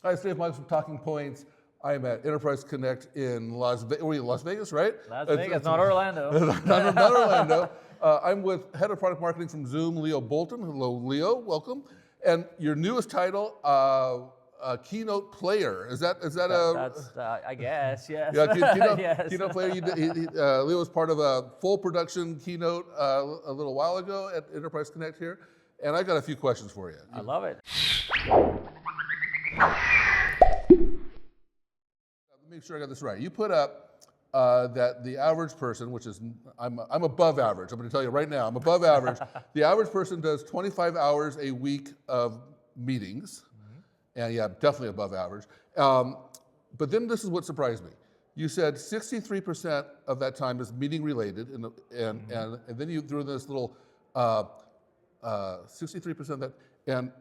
Hi, Steve Michaels from Talking Points. I'm at Enterprise Connect in Las Vegas. Were you in Las Vegas, right? Las Vegas, not Orlando. not Orlando. I'm with Head of Product Marketing from Zoom, Leo Boulton. Hello, Leo. Welcome. And your newest title, Keynote Player. Is that That's, I guess, yes. Yeah, Keynote, yes. Keynote Player. Leo was part of a full production Keynote a little while ago at Enterprise Connect here. And I got a few questions for you. I love it. Make sure I got this right. You put up that the average person, which is, I'm above average. I'm going to tell you right now, I'm above average. The average person does 25 hours a week of meetings. And yeah, definitely above average. But then this is what surprised me. You said 63% of that time is meeting related, and then you threw this little 63% of that, and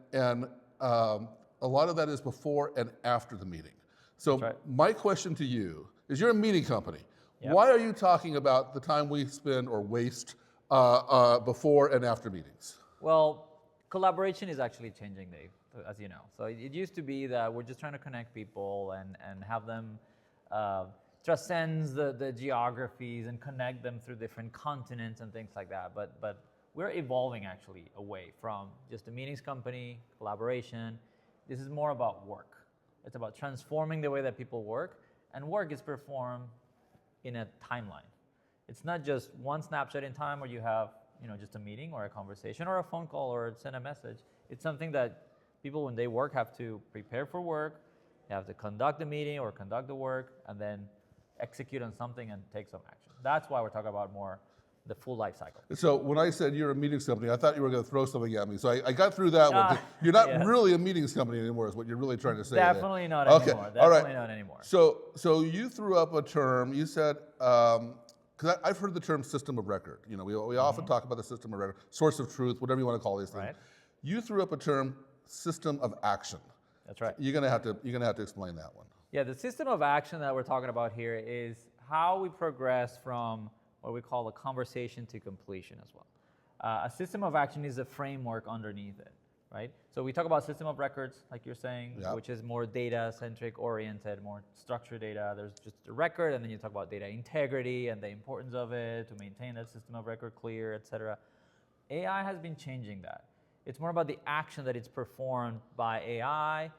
a lot of that is before and after the meeting. So right. My question to you is, you're a meeting company. Yep. Why are you talking about the time we spend or waste before and after meetings? Well, collaboration is actually changing, Dave, as you know. So it used to be that we're just trying to connect people and have them transcend the geographies and connect them through different continents and things like that. But we're evolving actually away from just a meetings company, collaboration. This is more about work. It's about transforming the way that people work, and work is performed in a timeline. It's not just one snapshot in time where you have, just a meeting or a conversation or a phone call or send a message. It's something that people, when they work, have to prepare for work, they have to conduct the meeting or conduct the work, and then execute on something and take some action. That's why we're talking about more the full life cycle. So when I said you're a meetings company, I thought you were going to throw something at me. So I got through that one. You're not really a meetings company anymore, is what you're really trying to say. Definitely not anymore. Definitely not anymore. So you threw up a term. You said, because I've heard the term system of record. We often talk about the system of record, source of truth, whatever you want to call these things. Right. You threw up a term, system of action. That's right. You're gonna have to explain that one. Yeah, the system of action that we're talking about here is how we progress from what we call a conversation to completion as well. A system of action is a framework underneath it, right? So we talk about system of records, like you're saying, which is more data-centric oriented, more structured data. There's just a record, and then you talk about data integrity and the importance of it to maintain that system of record clear, et cetera. AI has been changing that. It's more about the action that it's performed by AI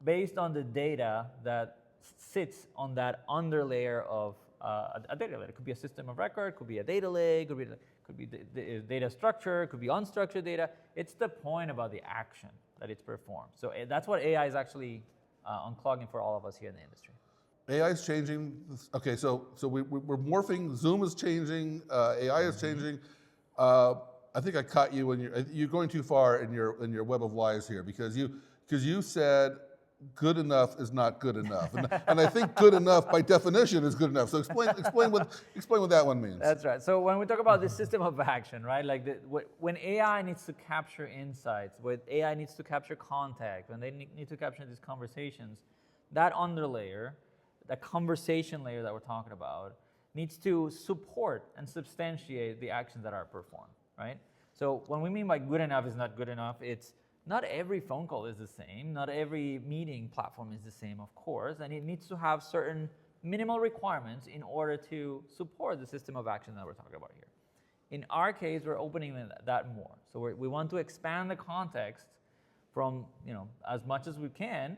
based on the data that sits on that underlayer of a data lake. It could be a system of record, could be a data lake, could be data structure, could be unstructured data. It's the point about the action that it's performed. So that's what AI is actually unclogging for all of us here in the industry. AI is changing. Okay, so we're morphing. Zoom is changing. AI is changing. I think I caught you when you're going too far in your web of lies here, because you said good enough is not good enough, and I think good enough by definition is good enough. So explain what that one means. That's right. So when we talk about the system of action, right? Like when AI needs to capture insights, when AI needs to capture context, when they need to capture these conversations, that underlayer, that conversation layer that we're talking about, needs to support and substantiate the actions that are performed, right? So when we mean by good enough is not good enough, it's not every phone call is the same. Not every meeting platform is the same, of course, and it needs to have certain minimal requirements in order to support the system of action that we're talking about here. In our case, we're opening that more. So we want to expand the context from as much as we can,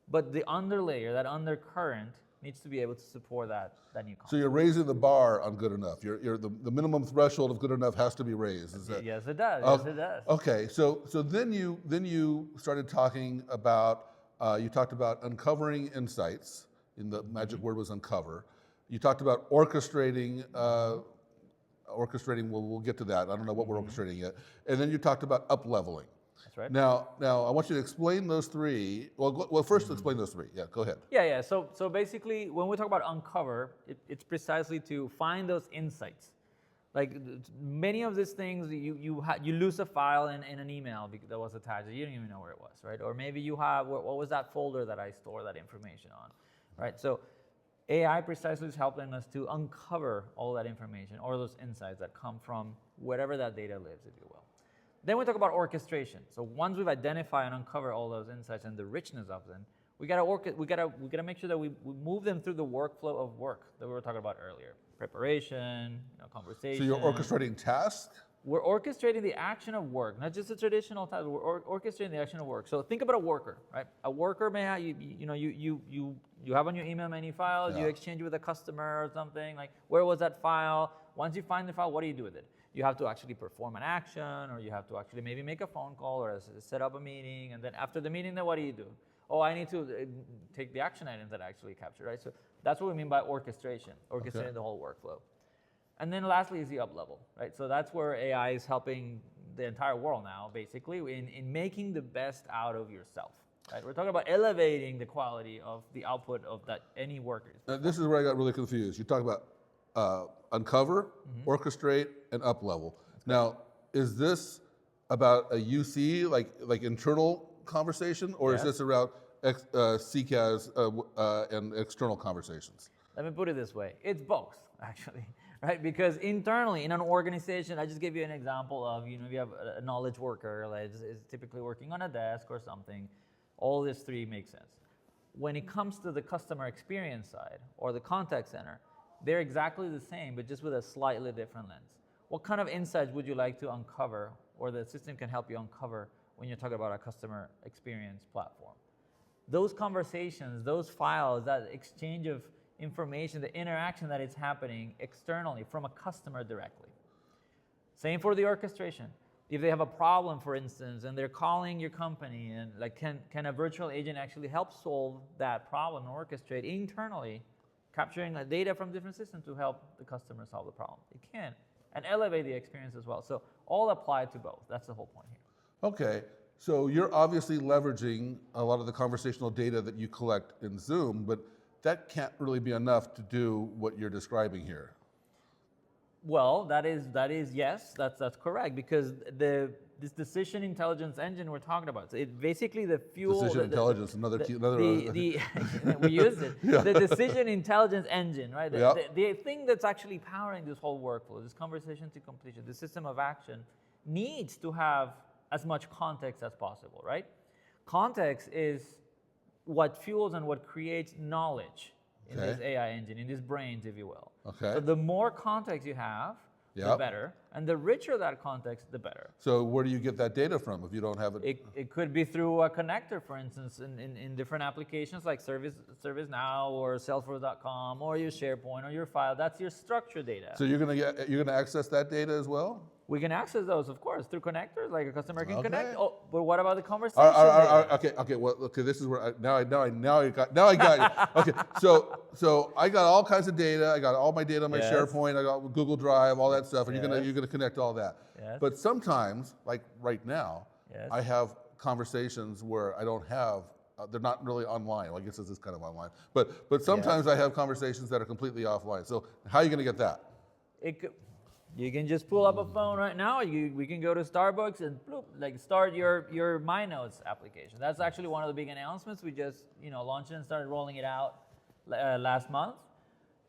but the underlayer, that undercurrent, needs to be able to support that new concept. So you're raising the bar on good enough. The minimum threshold of good enough has to be raised. Yes, it does. Yes, it does. Okay, so then you started talking about you talked about uncovering insights. In the magic word was uncover. You talked about orchestrating. Orchestrating. We'll get to that. I don't know what we're orchestrating yet. And then you talked about up-leveling. That's right. Now I want you to explain those three. Well, first explain those three. Yeah, go ahead. Yeah. So basically, when we talk about uncover, it's precisely to find those insights. Like many of these things, you lose a file in an email that was attached. You don't even know where it was, right? Or maybe you have what was that folder that I store that information on, right? So AI precisely is helping us to uncover all that information or those insights that come from wherever that data lives, if you will. Then we talk about orchestration. So once we've identified and uncovered all those insights and the richness of them, we gotta make sure that we move them through the workflow of work that we were talking about earlier. Preparation, conversation. So you're orchestrating tasks? We're orchestrating the action of work, not just the traditional task. We're orchestrating the action of work. So think about a worker, right? A worker may have you have on your email many files. You exchange with a customer or something. Like, where was that file? Once you find the file, what do you do with it? You have to actually perform an action, or you have to actually maybe make a phone call or set up a meeting. And then after the meeting, then what do you do? Oh, I need to take the action items that I actually captured, right? So that's what we mean by orchestration, orchestrating the whole workflow. And then lastly is the up level, right? So that's where AI is helping the entire world now, basically, in making the best out of yourself, right? We're talking about elevating the quality of the output of that any workers. This is where I got really confused. You talk about uncover, orchestrate, and up level. Now, is this about a UC, like internal conversation, or is this around CCAS and external conversations? Let me put it this way. It's both, actually. Right, because internally in an organization, I just gave you an example of, if you have a knowledge worker that is typically working on a desk or something, all these three make sense. When it comes to the customer experience side or the contact center, they're exactly the same, but just with a slightly different lens. What kind of insights would you like to uncover, or the system can help you uncover when you're talking about a customer experience platform? Those conversations, those files, that exchange of information, the interaction that is happening externally from a customer directly. Same for the orchestration. If they have a problem, for instance, and they're calling your company, and like, can a virtual agent actually help solve that problem and orchestrate internally, capturing data from different systems to help the customer solve the problem? It can, and elevate the experience as well. So all apply to both. That's the whole point here. Okay, so you're obviously leveraging a lot of the conversational data that you collect in Zoom, but that can't really be enough to do what you're describing here. Well, that is yes, that's correct, because this decision intelligence engine we're talking about, so it basically the fuel. Decision intelligence, another. We use it. Yeah. The decision intelligence engine, right? The thing that's actually powering this whole workflow, this conversation to completion, the system of action, needs to have as much context as possible, right? Context is what fuels and what creates knowledge in this AI engine, in these brains, if you will. Okay. So the more context you have, the better. And the richer that context, the better. So where do you get that data from if you don't have it? It could be through a connector, for instance, in different applications like ServiceNow or Salesforce.com or your SharePoint or your file. That's your structured data. So you're gonna access that data as well? We can access those, of course, through connectors, like a customer can connect. Oh, but what about the conversation? Okay. Well, this is where now I got you. Okay, so I got all kinds of data. I got all my data on my SharePoint. I got Google Drive, all that stuff, and you're gonna connect all that. Yes. But sometimes, like right now, I have conversations where I don't have. They're not really online. Well, I guess this is kind of online. But sometimes I have conversations that are completely offline. So how are you gonna get that? You can just pull up a phone right now. We can go to Starbucks and bloop, start your My Notes application. That's actually one of the big announcements. We just launched it and started rolling it out last month.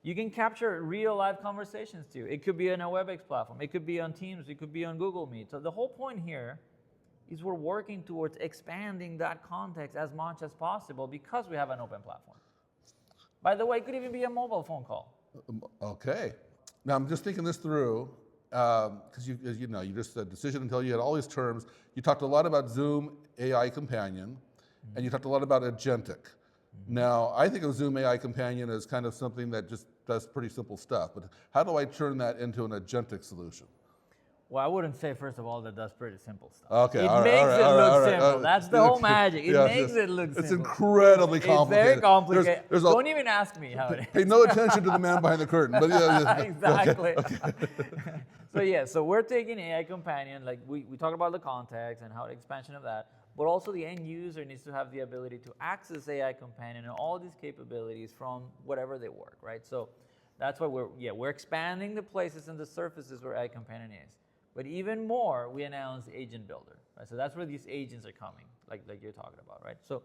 You can capture real live conversations too. It could be on a WebEx platform. It could be on Teams. It could be on Google Meet. So the whole point here is we're working towards expanding that context as much as possible because we have an open platform. By the way, it could even be a mobile phone call. Okay. Now I'm just thinking this through, because you just said decision until you had all these terms. You talked a lot about Zoom AI Companion, and you talked a lot about agentic. Now I think of Zoom AI Companion as kind of something that just does pretty simple stuff. But how do I turn that into an agentic solution? Well, I wouldn't say, first of all, that does pretty simple stuff. Okay, it makes it look simple. That's the whole magic. It makes it look simple. It's incredibly complicated. It's very complicated. Don't even ask me how it is. Pay no attention to the man behind the curtain. But exactly. Okay. So we're taking AI Companion, like we talked about the context and how the expansion of that, but also the end user needs to have the ability to access AI Companion and all these capabilities from whatever they work, right? So that's why we're expanding the places and the surfaces where AI Companion is. But even more, we announced Agent Builder, right? So that's where these agents are coming, like you're talking about, right? So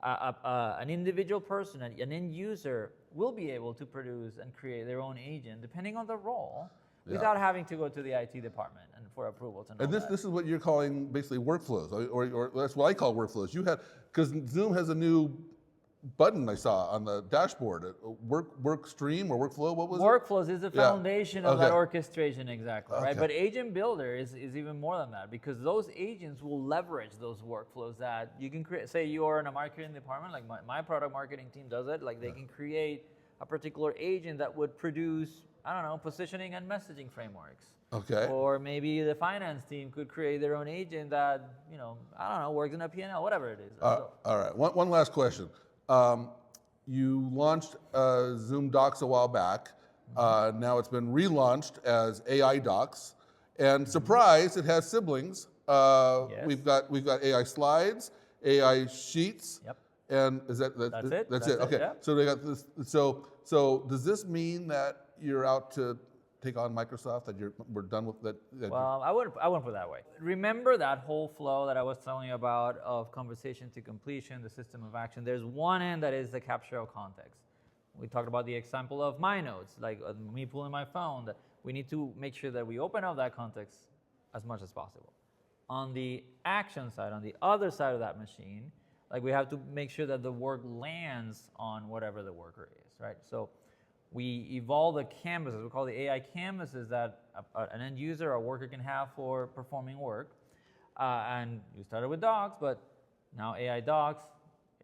an individual person, an end user, will be able to produce and create their own agent, depending on the role, without having to go to the IT department and for approval to know And that. this is what you're calling basically workflows, or that's what I call workflows. You had, because Zoom has a new button I saw on the dashboard, work stream or workflow, what was it? Workflows is the foundation of that Okay. orchestration, exactly, right? Okay. But Agent Builder is even more than that, because those agents will leverage those workflows that you can create. Say you're in a marketing department, like my product marketing team does it, like they can create a particular agent that would produce, I don't know, positioning and messaging frameworks. Okay. Or maybe the finance team could create their own agent that, I don't know, works in a P&L, whatever it is. All right. One last question. You launched Zoom Docs a while back. Now it's been relaunched as AI Docs, and surprise, it has siblings. Yes. We've got AI Slides, AI Sheets. Yep. And is That's it. That's it. Okay. Yeah. So they got this. So does this mean that you're out to take on Microsoft? That we're done with that? Well, I wouldn't put it that way. Remember that whole flow that I was telling you about of conversation to completion, the system of action. There's one end that is the capture of context. We talked about the example of my notes, like me pulling my phone. That we need to make sure that we open up that context as much as possible. On the action side, on the other side of that machine, like we have to make sure that the work lands on whatever the worker is, right? So we evolve the canvases, we call the AI canvases that an end user or worker can have for performing work. And you started with docs, but now AI docs,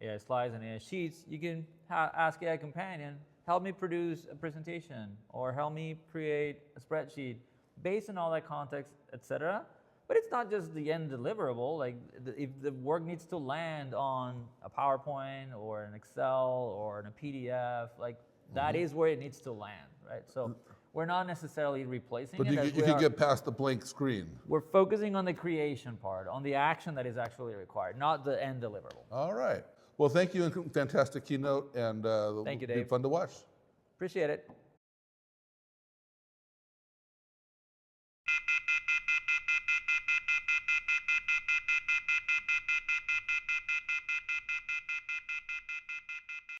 AI slides, and AI sheets, you can ask AI companion, help me produce a presentation or help me create a spreadsheet based on all that context, etc. But it's not just the end deliverable. Like if the work needs to land on a PowerPoint or an Excel or in a PDF, like that is where it needs to land, right? So we're not necessarily replacing But it. you can get past the blank screen. We're focusing on the creation part, on the action that is actually required, not the end deliverable. All right. Well, thank you, and fantastic keynote, and Thank you, it'll be Dave. fun to watch. Appreciate it.